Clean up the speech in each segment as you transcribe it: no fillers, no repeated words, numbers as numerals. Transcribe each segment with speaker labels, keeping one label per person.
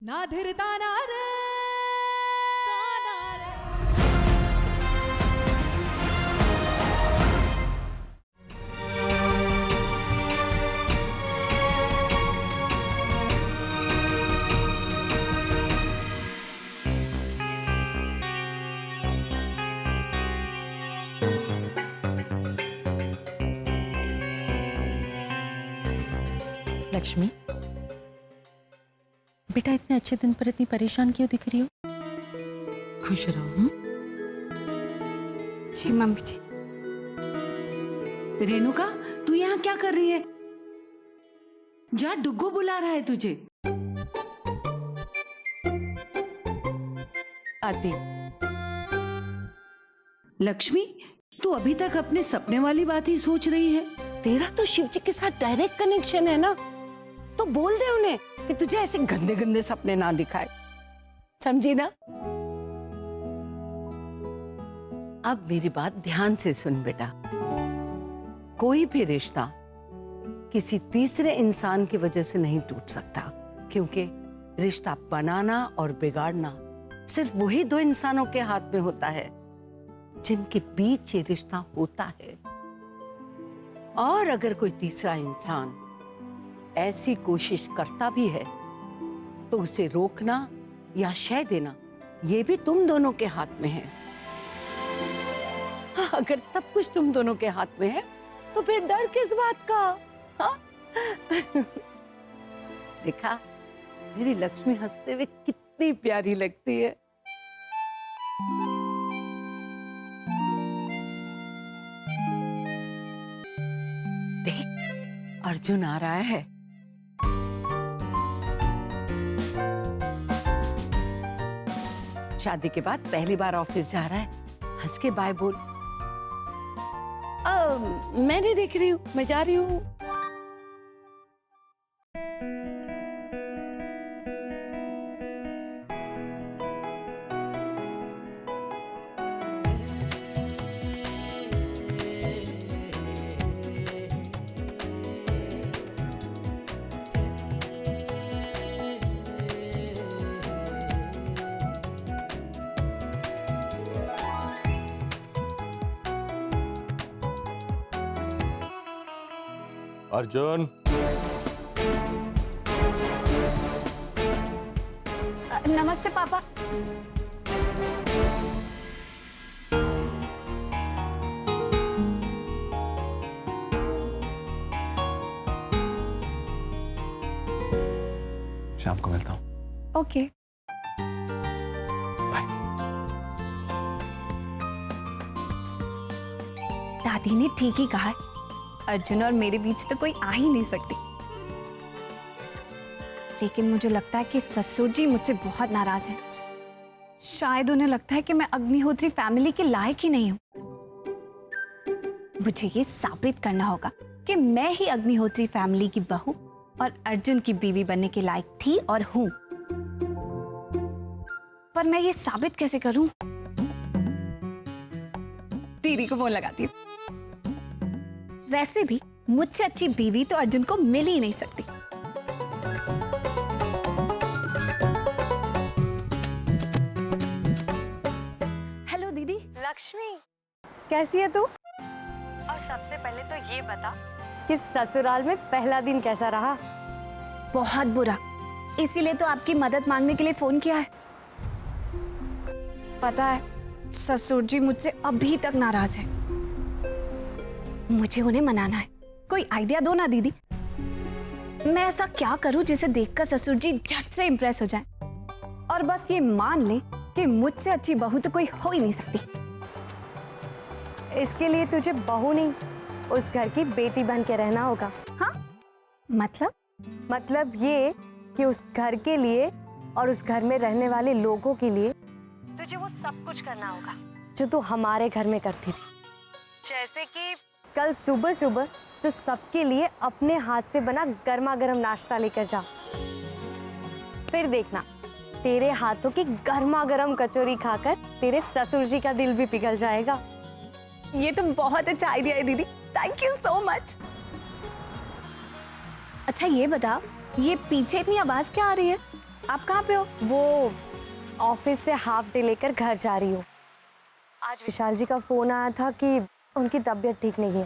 Speaker 1: ना धीरता ना रे
Speaker 2: लक्ष्मी, बेटा इतने अच्छे दिन पर इतनी परेशान क्यों दिख रही हो? खुश रहो।
Speaker 3: जी मम्मी जी।
Speaker 4: रेणुका, तू यहाँ क्या कर रही है? जा, डुग्गू बुला रहा है तुझे।
Speaker 2: आती।
Speaker 4: लक्ष्मी, तू अभी तक अपने सपने वाली बात ही सोच रही है।
Speaker 3: तेरा तो शिव जी के साथ डायरेक्ट कनेक्शन है ना, तो बोल दे उन्हें कि तुझे ऐसे गंदे गंदे सपने ना दिखाए, समझी ना? अब मेरी बात ध्यान से सुन बेटा। कोई भी रिश्ता किसी तीसरे इंसान की वजह से नहीं टूट सकता, क्योंकि रिश्ता बनाना और बिगाड़ना सिर्फ वही दो इंसानों के हाथ में होता है जिनके बीच ये रिश्ता होता है। और अगर कोई तीसरा इंसान ऐसी कोशिश करता भी है तो उसे रोकना या शय देना ये भी तुम दोनों के हाथ में है। अगर सब कुछ तुम दोनों के हाथ में है तो फिर डर किस बात का? हाँ? देखा, मेरी लक्ष्मी हंसते हुए कितनी प्यारी लगती है। देख, अर्जुन आ रहा है। शादी के बाद पहली बार ऑफिस जा रहा है। हंस के बाय बोल। मैं नहीं देख रही हूँ, मैं जा रही हूँ।
Speaker 5: अर्जुन,
Speaker 1: नमस्ते पापा।
Speaker 5: शाम को मिलता हूँ।
Speaker 1: ओके। दादी ने ठीक ही कहा है, अर्जुन और मेरे बीच तो कोई आ ही नहीं सकती। लेकिन मुझे लगता है कि ससुर जी मुझसे बहुत नाराज हैं। शायद उन्हें लगता है कि मैं अग्निहोत्री फैमिली के लायक ही नहीं हूं। मुझे ये साबित करना होगा कि मैं ही अग्निहोत्री फैमिली की बहू और अर्जुन की बीवी बनने के लायक थी और हूं। पर मैं ये साबित कैसे करूं? दीदी को फोन लगाती हूँ। वैसे भी मुझसे अच्छी बीवी तो अर्जुन को मिल ही नहीं सकती। हेलो दीदी।
Speaker 6: लक्ष्मी, कैसी है तू? और सबसे पहले तो ये बता कि ससुराल में पहला दिन कैसा रहा?
Speaker 1: बहुत बुरा, इसीलिए तो आपकी मदद मांगने के लिए फोन किया है। पता है, ससुर जी मुझसे अभी तक नाराज है। मुझे उन्हें मनाना है। कोई आइडिया दो ना दीदी। मैं ऐसा क्या करूं जिसे देखकर ससुर जी झट से इंप्रेस हो जाएं?
Speaker 6: और बस ये मान ले कि मुझसे अच्छी बहू तो कोई हो ही नहीं सकती। इसके लिए तुझे बहू नहीं, उस घर की बेटी बन के रहना होगा। हाँ, मतलब ये कि उस घर के लिए और उस घर में रहने वाले लोगों के लिए तुझे वो सब कुछ करना होगा जो तू हमारे घर में करती थी। जैसे कि कल सुबह सुबह तो सबके लिए अपने हाथ से बना गर्मा गर्म नाश्ता लेकर जा। फिर देखना, तेरे हाथों की गर्मा गर्म कचौरी खाकर तेरे ससुर जी का दिल भी पिघल जाएगा।
Speaker 1: ये तो बहुत अच्छा आइडिया है दीदी, थैंक यू सो मच। अच्छा ये बता, ये पीछे इतनी आवाज क्या आ रही है? आप कहाँ पे हो?
Speaker 6: वो ऑफिस से हाफ डे लेकर घर जा रही हूँ। आज विशाल जी का फोन आया था कि उनकी तबीयत ठीक नहीं है,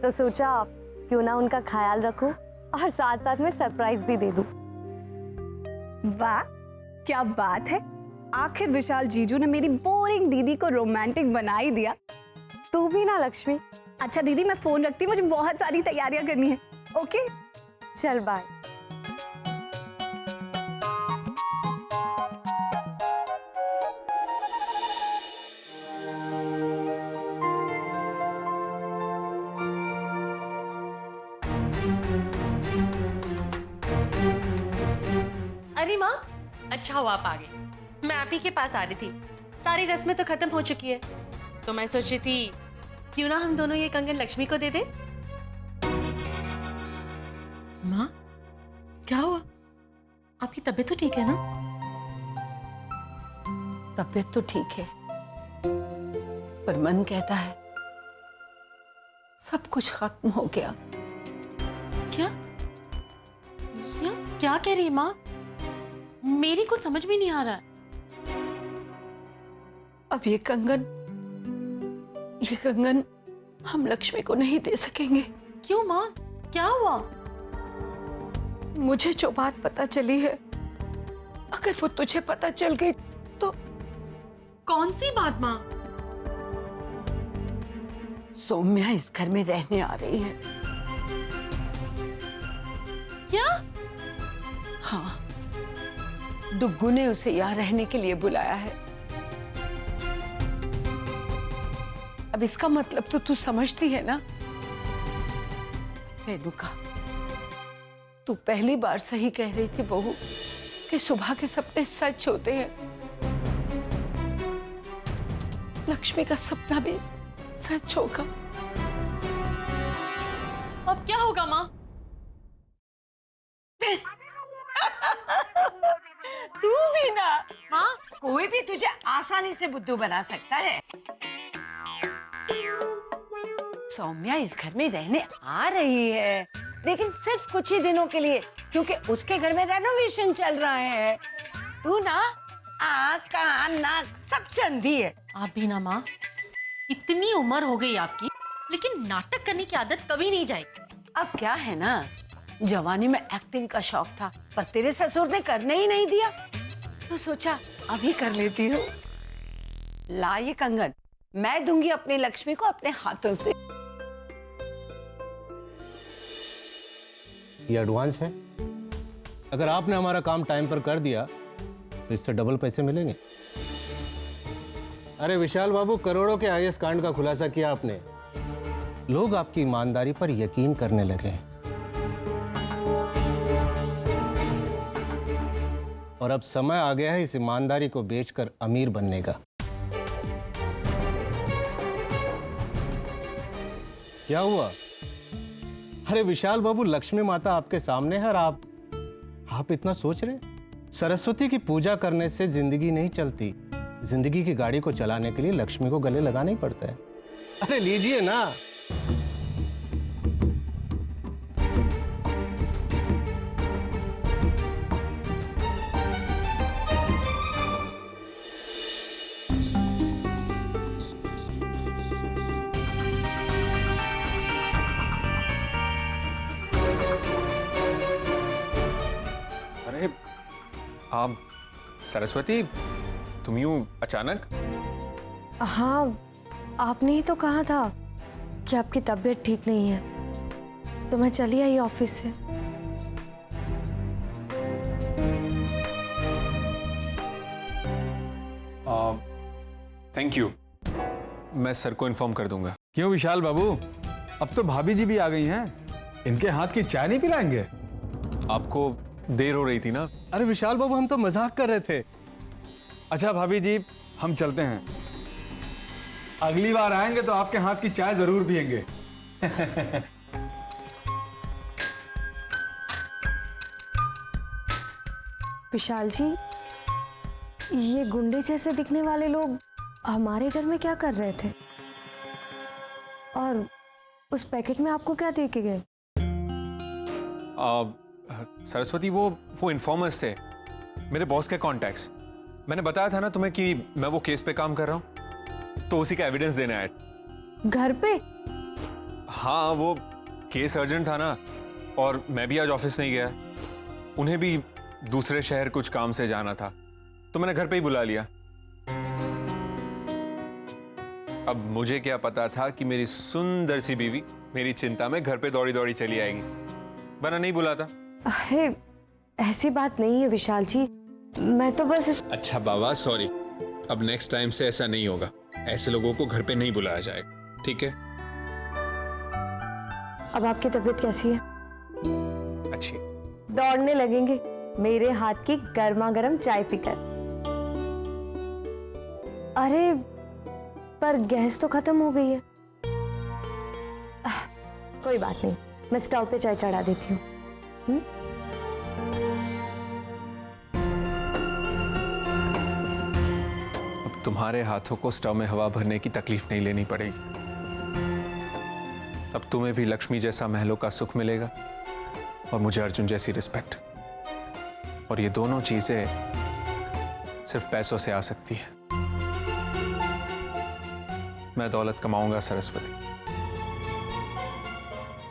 Speaker 6: तो सोचा क्यों ना उनका ख्याल रखूं और साथ साथ में सरप्राइज भी दे दूं।
Speaker 1: वाह, क्या बात है। आखिर विशाल जीजू ने मेरी बोरिंग दीदी को रोमांटिक बना ही दिया।
Speaker 6: तू भी ना लक्ष्मी।
Speaker 1: अच्छा दीदी, मैं फोन रखती हूँ, मुझे बहुत सारी तैयारियां करनी है। ओके,
Speaker 6: चल बाय।
Speaker 2: अरे माँ, अच्छा हुआ आप आ गए। मैं आप ही के पास आ रही थी। सारी रस्में तो खत्म हो चुकी है, तो मैं सोच रही थी क्यों ना हम दोनों ये कंगन लक्ष्मी को दे दे। माँ, क्या हुआ? आपकी तबीयत तो ठीक है ना?
Speaker 3: तबीयत तो ठीक है, पर मन कहता है सब कुछ खत्म हो गया।
Speaker 2: क्या क्या कह रही है माँ? मेरी कुछ समझ में नहीं आ रहा।
Speaker 3: अब ये कंगन हम लक्ष्मी को नहीं दे सकेंगे।
Speaker 2: क्यों माँ, क्या हुआ?
Speaker 3: मुझे जो बात पता चली है, अगर वो तुझे पता चल गई तो।
Speaker 2: कौन सी बात माँ?
Speaker 3: सौम्या इस घर में रहने आ रही है।
Speaker 2: क्या?
Speaker 3: हाँ, डुग्गू ने उसे यहाँ रहने के लिए बुलाया है। अब इसका मतलब तो तू समझती है ना। रेणुका, तू पहली बार सही कह रही थी बहू कि सुबह के सपने सच होते हैं। लक्ष्मी का सपना भी सच होगा।
Speaker 2: अब क्या होगा माँ?
Speaker 3: तू भी ना।
Speaker 2: हाँ?
Speaker 3: कोई भी तुझे आसानी से बुद्धू बना सकता है। सौम्या इस घर में रहने आ रही है, लेकिन सिर्फ कुछ ही दिनों के लिए, क्योंकि उसके घर में रेनोवेशन चल रहा है। तू ना आँख कान नाक सब से अंधी है।
Speaker 2: आप भी ना माँ, इतनी उम्र हो गई आपकी, लेकिन नाटक करने की आदत कभी नहीं जाएगी।
Speaker 3: अब क्या है ना, जवानी में एक्टिंग का शौक था, पर तेरे ससुर ने करने ही नहीं दिया, तो सोचा अभी कर लेती हूँ। ला ये कंगन, मैं दूंगी अपनी लक्ष्मी को अपने हाथों से।
Speaker 5: ये एडवांस है। अगर आपने हमारा काम टाइम पर कर दिया तो इससे डबल पैसे मिलेंगे। अरे विशाल बाबू, करोड़ों के आईएएस कांड का खुलासा किया आपने। लोग आपकी ईमानदारी पर यकीन करने लगे हैं, और अब समय आ गया है इस ईमानदारी को बेचकर अमीर बनने का। क्या हुआ? अरे विशाल बाबू, लक्ष्मी माता आपके सामने है और आप इतना सोच रहे? सरस्वती की पूजा करने से जिंदगी नहीं चलती। जिंदगी की गाड़ी को चलाने के लिए लक्ष्मी को गले लगाना ही पड़ता है। अरे लीजिए ना।
Speaker 7: अरे आप सरस्वती, तुम यूं अचानक?
Speaker 6: हाँ, आपने ही तो कहा था कि आपकी तबीयत ठीक नहीं है, तो मैं चली आई ऑफिस से।
Speaker 7: थैंक यू, मैं सर को इन्फॉर्म कर दूंगा।
Speaker 8: क्यों विशाल बाबू, अब तो भाभी जी भी आ गई हैं, इनके हाथ की चाय नहीं पिलाएंगे?
Speaker 7: आपको देर हो रही थी ना।
Speaker 5: अरे विशाल बाबू, हम तो मजाक कर रहे थे।
Speaker 8: अच्छा भाभी जी, हम चलते हैं। अगली बार आएंगे तो आपके हाथ की चाय जरूर पियेंगे।
Speaker 6: विशाल जी, ये गुंडे जैसे दिखने वाले लोग हमारे घर में क्या कर रहे थे? और उस पैकेट में आपको क्या दे के गए?
Speaker 7: सरस्वती, वो इन्फॉर्मर्स थे। मेरे बॉस के कॉन्टैक्ट्स। मैंने बताया था ना तुम्हें कि मैं वो केस पे काम कर रहा हूं, तो उसी का एविडेंस देने आए थे।
Speaker 6: घर पे?
Speaker 7: हाँ, वो केस अर्जेंट था ना, और मैं भी आज ऑफिस नहीं गया। उन्हें भी दूसरे शहर कुछ काम से जाना था, तो मैंने घर पे ही बुला लिया। अब मुझे क्या पता था कि मेरी सुंदर सी बीवी मेरी चिंता में घर पे दौड़ी दौड़ी चली आएगी, वरना नहीं बुलाता।
Speaker 6: अरे ऐसी बात नहीं है विशाल जी, मैं तो बस
Speaker 7: अच्छा बाबा, सॉरी। अब नेक्स्ट टाइम से ऐसा नहीं होगा। ऐसे लोगों को घर पे नहीं बुलाया जाएगा, ठीक है?
Speaker 6: अब आपकी तबीयत कैसी है?
Speaker 7: अच्छी।
Speaker 6: दौड़ने लगेंगे मेरे हाथ की गर्मा गर्म चाय पीकर। अरे पर गैस तो खत्म हो गई है। कोई बात नहीं, मैं स्टोव पे चाय चढ़ा देती हूँ।
Speaker 7: अब तुम्हारे हाथों को स्टव में हवा भरने की तकलीफ नहीं लेनी पड़ेगी। अब तुम्हें भी लक्ष्मी जैसा महलों का सुख मिलेगा और मुझे अर्जुन जैसी रिस्पेक्ट। और ये दोनों चीजें सिर्फ पैसों से आ सकती है। मैं दौलत कमाऊंगा सरस्वती,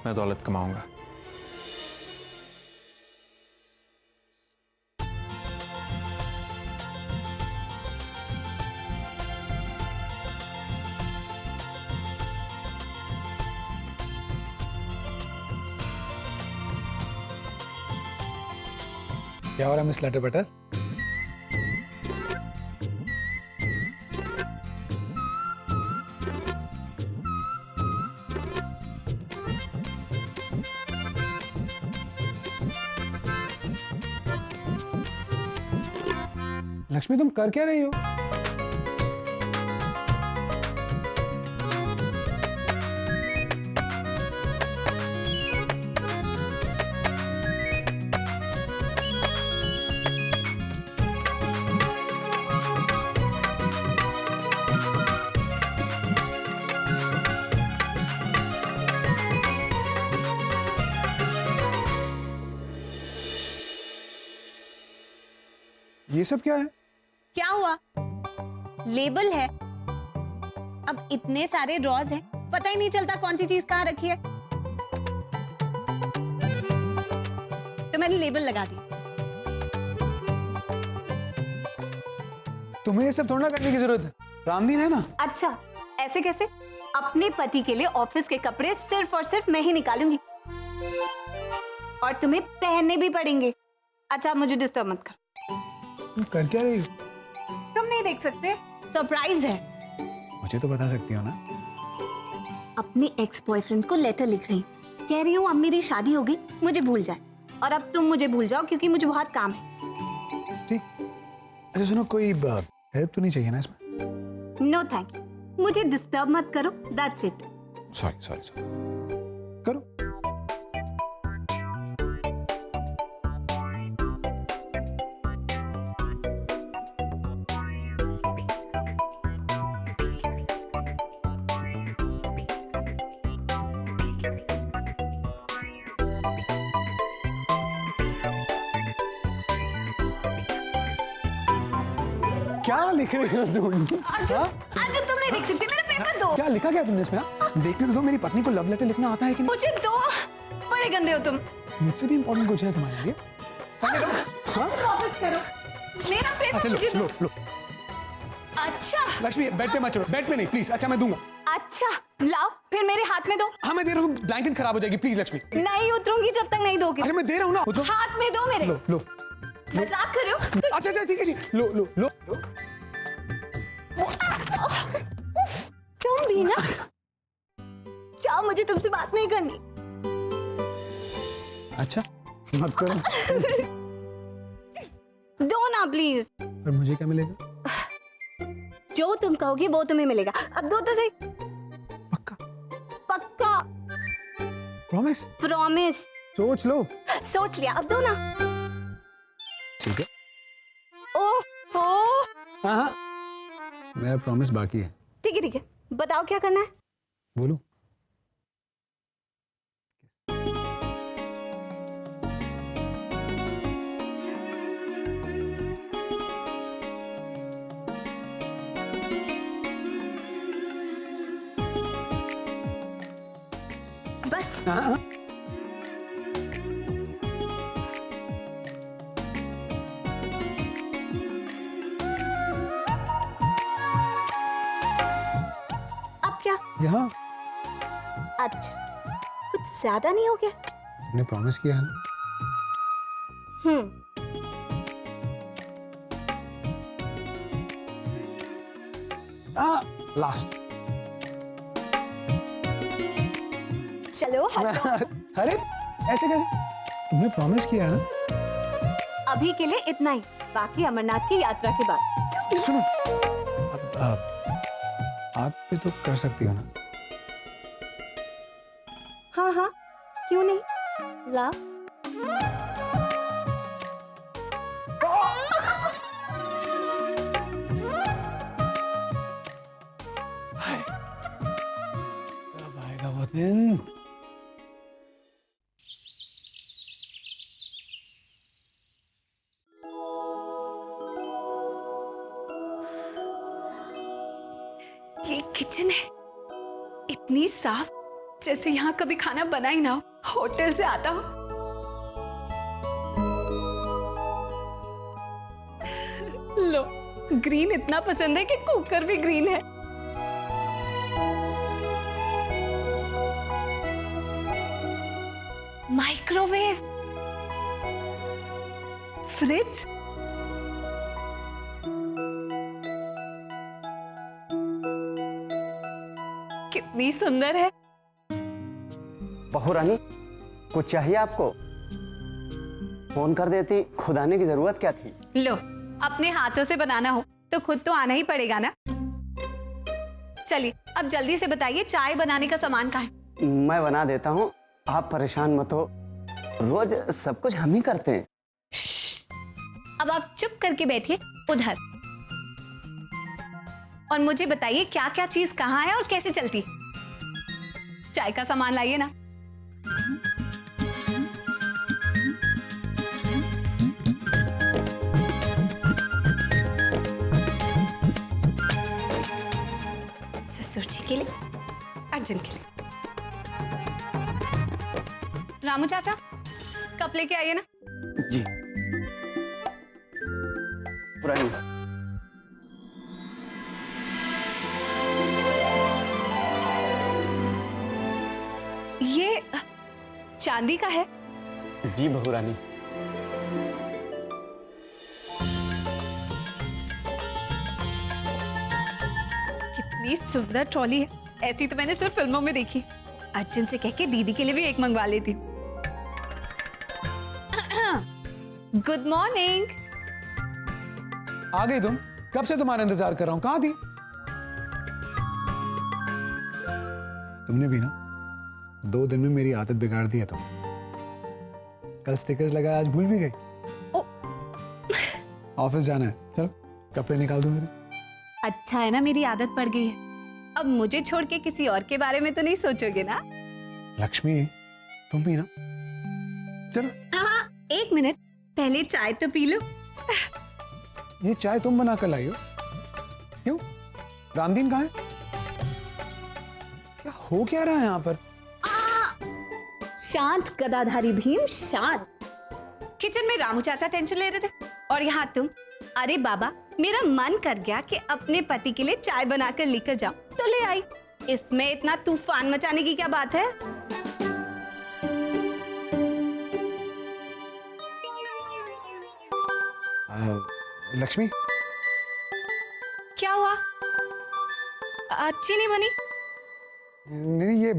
Speaker 7: मैं दौलत कमाऊंगा।
Speaker 9: क्या हो रहा है मिस लेटर बटर? लक्ष्मी तुम कर क्या रही हो? ये सब क्या है?
Speaker 1: क्या हुआ? लेबल है। अब इतने सारे ड्रॉज हैं, पता ही नहीं चलता कौन सी चीज कहाँ रखी है। तो मैंने लेबल लगा दी।
Speaker 9: तुम्हें ये सब थोड़ा करने की जरूरत है, रामदीन है ना।
Speaker 1: अच्छा, ऐसे कैसे? अपने पति के लिए ऑफिस के कपड़े सिर्फ और सिर्फ मैं ही निकालूंगी, और तुम्हें पहनने भी पड़ेंगे। अच्छा, मुझे डिस्टर्ब मत कर।
Speaker 9: तुम कर क्या रही हो?
Speaker 1: तुम नहीं देख सकते, सरप्राइज है।
Speaker 9: मुझे तो बता सकती हो ना।
Speaker 1: अपने एक्स बॉयफ्रेंड को लेटर लिख रही हूँ, कह रही हूँ अब मेरी शादी हो गई, मुझे भूल जाए, और अब तुम मुझे भूल जाओ क्योंकि मुझे बहुत काम है।
Speaker 9: ठीक। अच्छा सुनो, कोई हेल्प तो नहीं चाहिए ना इसमें?
Speaker 1: नो थैंक यू, मुझे डिस्टर्ब मत करो, that's it.
Speaker 9: Sorry sorry sorry. करो। क्या लिख रहे हो तुम?
Speaker 1: अर्जुन, अर्जुन तुम नहीं देख सकते, मेरा पेपर दो।
Speaker 9: क्या लिखा क्या तुमने इसमें? देखने तो दो, मेरी पत्नी को लव लेटर लिखना आता है कि नहीं?
Speaker 1: मुझे दो, बड़े गंदे हो तुम।
Speaker 9: मुझसे भी इंपॉर्टेंट कुछ है तुम्हारे लिए?
Speaker 1: वापस करो मेरा पेपर।
Speaker 9: अच्छा
Speaker 1: मुझे
Speaker 9: लो
Speaker 1: दो।
Speaker 9: लो।
Speaker 1: अच्छा
Speaker 9: लक्ष्मी बेड पे मत चढ़ो, बेड पे नहीं प्लीज। अच्छा मैं दूंगा।
Speaker 1: अच्छा लाओ, फिर मेरे हाथ में दो।
Speaker 9: हाँ मैं दे रहा हूँ, ब्लैंकेट खराब हो जाएगी प्लीज लक्ष्मी।
Speaker 1: नहीं उतरूंगी जब तक नहीं दोगे।
Speaker 9: अच्छा मैं दे रहा हूँ ना। उठो।
Speaker 1: हाथ में दो मेरे।
Speaker 9: लो लो।
Speaker 1: मजाक कर रहे हो?
Speaker 9: अच्छा अच्छा ठीक है जी। लो लो लो।
Speaker 1: तुम भी ना, चाह मुझे तुमसे बात नहीं करनी।
Speaker 9: अच्छा मत करो।
Speaker 1: दो ना प्लीज।
Speaker 9: पर मुझे क्या मिलेगा?
Speaker 1: जो तुम कहोगे वो तुम्हें मिलेगा। अब दो तो सही।
Speaker 9: पक्का?
Speaker 1: पक्का।
Speaker 9: प्रॉमिस?
Speaker 1: प्रॉमिस।
Speaker 9: सोच लो।
Speaker 1: सोच लिया, अब दो ना।
Speaker 9: ठीक है।
Speaker 1: ओह
Speaker 9: हाँ मेरा प्रॉमिस बाकी है।
Speaker 1: ठीक है ठीक है, बताओ क्या करना है।
Speaker 9: बोलो। हाँ।
Speaker 1: अब क्या?
Speaker 9: यहाँ
Speaker 1: अच्छा, कुछ ज्यादा नहीं हो गया?
Speaker 9: तुमने प्रॉमिस किया है ना। लास्ट।
Speaker 1: चलो हटो।
Speaker 9: अरे ऐसे कैसे? तुमने प्रॉमिस किया है ना।
Speaker 1: अभी के लिए इतना ही, बाकी अमरनाथ की यात्रा के बाद।
Speaker 9: सुनो, अब हाथ पे तो कर सकती हो ना।
Speaker 1: हाँ हाँ, क्यों नहीं, ला।
Speaker 9: कब आएगा वो दिन?
Speaker 4: ये किचन है, इतनी साफ, जैसे यहाँ कभी खाना बना ही ना हो, होटल से आता हो। लो, ग्रीन इतना पसंद है कि कुकर भी ग्रीन है। माइक्रोवेव, फ्रिज, कितनी सुंदर है।
Speaker 10: बहू रानी, कुछ चाहिए आपको? फोन कर देती, खुद आने की जरूरत क्या थी?
Speaker 1: लो, अपने हाथों से बनाना हो तो खुद तो आना ही पड़ेगा ना। चलिए अब जल्दी से बताइए, चाय बनाने का सामान कहाँ है?
Speaker 10: मैं बना देता हूँ, आप परेशान मत हो, रोज सब कुछ हम ही करते हैं।
Speaker 1: अब आप चुप करके बैठिए उधर और मुझे बताइए क्या क्या चीज कहाँ है और कैसे चलती है। चाय का सामान लाइए ना। ससुर जी के लिए, अर्जुन के लिए। रामू चाचा, कप लेके आइए ना।
Speaker 10: जी पुरानी।
Speaker 1: ये चांदी का है?
Speaker 10: जी बहू रानी।
Speaker 1: कितनी सुंदर ट्रॉली है, ऐसी तो मैंने सिर्फ फिल्मों में देखी। अर्जुन से कह के दीदी के लिए भी एक मंगवा लेती हूँ। Good morning.
Speaker 9: आ गई तुम? कब से तुम्हारा इंतजार कर रहा हूं, कहाँ थी? तुमने भी ना 2 दिन में मेरी आदत बिगाड़ दी है तुम। कल स्टिकर्स लगाया, आज भूल भी गई। ऑफिस जाना है, चलो कपड़े निकाल दो मेरे।
Speaker 1: अच्छा है ना मेरी आदत पड़ गई है। अब मुझे छोड़ के किसी और के बारे में तो नहीं सोचोगे ना?
Speaker 9: लक्ष्मी, तुम भी ना। चलो।
Speaker 1: हाँ, 1 मिनट, पहले चाय तो पी लो।
Speaker 9: ये चाय तुम बना कर लाई हो? क्यों? रामदीन कहाँ है? क्या हो क्या रहा है यहाँ पर?
Speaker 1: शांत गदाधारी भीम, शांत। किचन में रामू चाचा टेंशन ले रहे थे और यहाँ तुम। अरे बाबा, मेरा मन कर गया कि अपने पति के लिए चाय बनाकर लेकर जाऊं, तो ले आई। इसमें इतना तूफान मचाने की क्या बात है?
Speaker 9: लक्ष्मी,
Speaker 1: क्या हुआ? अच्छी नहीं बनी?
Speaker 9: नहीं, ये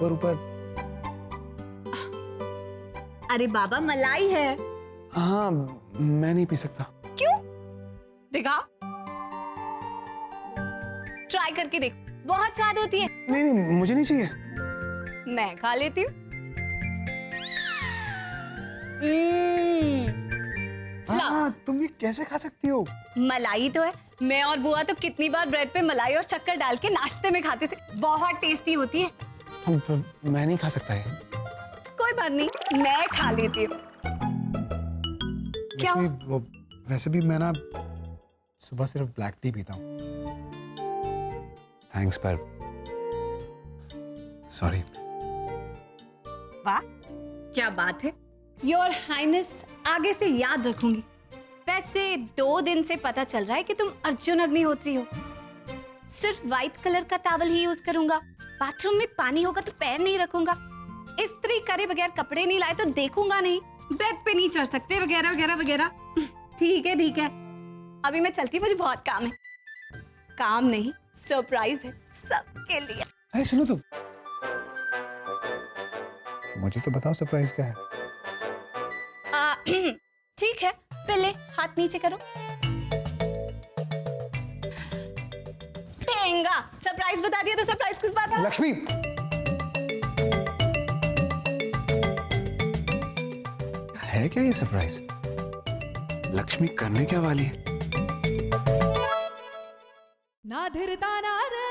Speaker 9: ऊपर।
Speaker 1: अरे बाबा, मलाई है।
Speaker 9: हाँ, मैं नहीं पी सकता।
Speaker 1: क्यों? दिखा, ट्राई करके देख, बहुत स्वाद होती है।
Speaker 9: नहीं नहीं, मुझे नहीं चाहिए।
Speaker 1: मैं खा लेती हूँ।
Speaker 9: हाँ, तुम ये कैसे खा सकती हो?
Speaker 1: मलाई तो है। मैं और बुआ तो कितनी बार ब्रेड पे मलाई और शक्कर डाल के नाश्ते में खाते थे, बहुत टेस्टी होती है।
Speaker 9: मैं नहीं खा सकता है।
Speaker 1: कोई बात नहीं, मैं खा लेती हूँ। क्या?
Speaker 9: वो वैसे भी मैं ना सुबह सिर्फ ब्लैक टी पीता हूँ। थैंक्स पर सॉरी।
Speaker 1: वाह, क्या बात है। योर हाइनेस आगे से याद रखूंगी। वैसे 2 दिन से पता चल रहा है कि तुम अर्जुन अग्निहोत्री हो। सिर्फ व्हाइट कलर का टॉवल ही यूज करूंगा। बाथरूम में पानी होगा तो पैर नहीं रखूंगा। इस्त्री करे बगैर कपड़े नहीं लाए तो देखूंगा नहीं। बेड पे नहीं चढ़ सकते, वगैरह वगैरह वगैरह। ठीक है ठीक है, अभी मैं चलती, मुझे बहुत काम है। काम नहीं, सरप्राइज है सबके लिए।
Speaker 9: अरे सुनो तुम, मुझे तो बताओ सरप्राइज क्या है।
Speaker 1: ठीक है, पहले हाथ नीचे करो। ठेंगा, सरप्राइज बता दिया तो सरप्राइज किस बात है?
Speaker 9: लक्ष्मी, है क्या ये सरप्राइज? लक्ष्मी करने क्या वाली है?
Speaker 4: ना धीरता ना रे